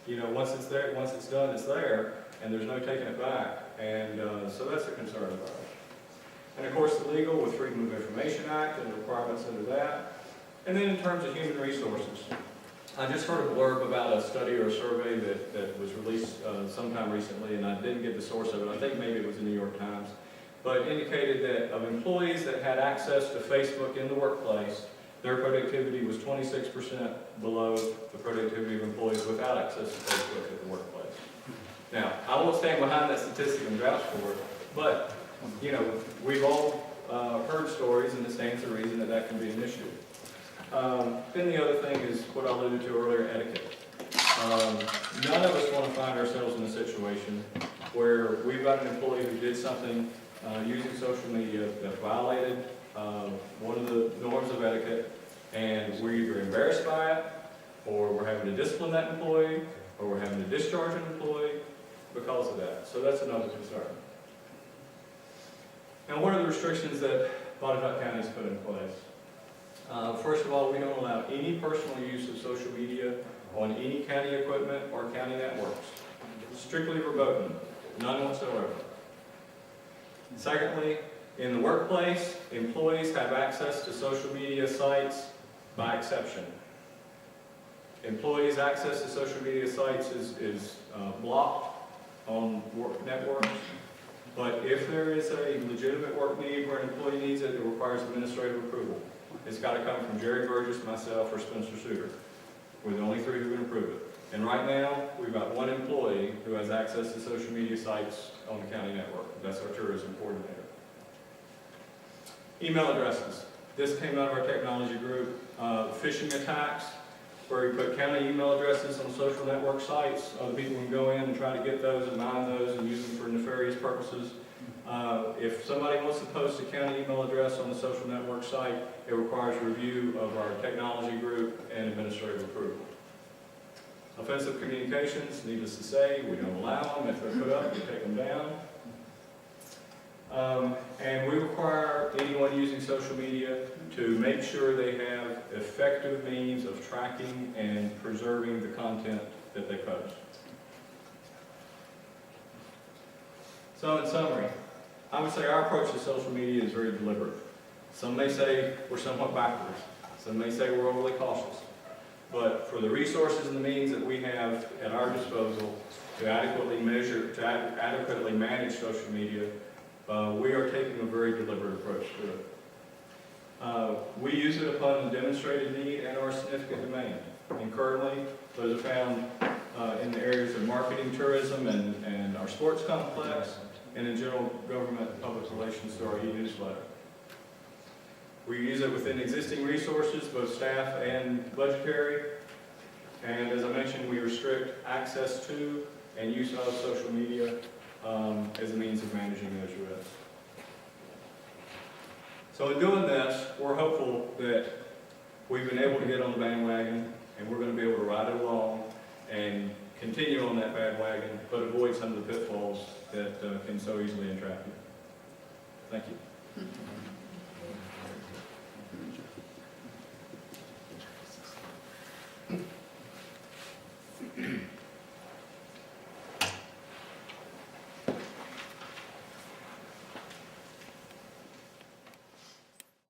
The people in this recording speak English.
you know, once it's there, once it's done, it's there, and there's no taking it back. And so that's a concern of ours. And of course, the legal with Freedom of Information Act and the requirements under that. And then in terms of human resources, I just heard a blurb about a study or a survey that was released sometime recently, and I didn't get the source of it. I think maybe it was the New York Times, but it indicated that of employees that had access to Facebook in the workplace, their productivity was 26% below the productivity of employees without access to Facebook at the workplace. Now, I won't stand behind that statistic and vouch for it, but, you know, we've all heard stories, and it stands to reason that that can be an issue. Then the other thing is what I alluded to earlier, etiquette. None of us want to find ourselves in a situation where we've got an employee who did something using social media that violated one of the norms of etiquette, and we're either embarrassed by it, or we're having to discipline that employee, or we're having to discharge an employee because of that. So that's another concern. Now, what are the restrictions that Botetourt County has put in place? First of all, we don't allow any personal use of social media on any county equipment or county networks. Strictly verboten, none whatsoever. Secondly, in the workplace, employees have access to social media sites by exception. Employees' access to social media sites is blocked on work networks, but if there is a legitimate work need where an employee needs it, it requires administrative approval. It's got to come from Jerry Burgess, myself, or Spencer Suter. We're the only three who can approve it. And right now, we've got one employee who has access to social media sites on the county network. That's our tourism coordinator. Email addresses. This came out of our technology group. Phishing attacks, where we put county email addresses on social network sites. Other people can go in and try to get those and mine those and use them for nefarious purposes. If somebody wants to post a county email address on the social network site, it requires review of our technology group and administrative approval. Offensive communications, needless to say, we don't allow them. If they're put up, we take them down. And we require anyone using social media to make sure they have effective means of tracking and preserving the content that they post. So in summary, I would say our approach to social media is very deliberate. Some may say we're somewhat backwards. Some may say we're overly cautious. But for the resources and the means that we have at our disposal to adequately measure, to adequately manage social media, we are taking a very deliberate approach to it. We use it upon a demonstrated need and or significant demand. And currently, those are found in the areas of marketing, tourism, and our sports complex, and in general government and public relations through our e-newsletter. We use it within existing resources, both staff and budgetary. And as I mentioned, we restrict access to and use of social media as a means of managing those risks. So in doing this, we're hopeful that we've been able to get on the bandwagon, and we're going to be able to ride it along and continue on that bandwagon, but avoid some of the pitfalls that can so easily entrap you. Thank you.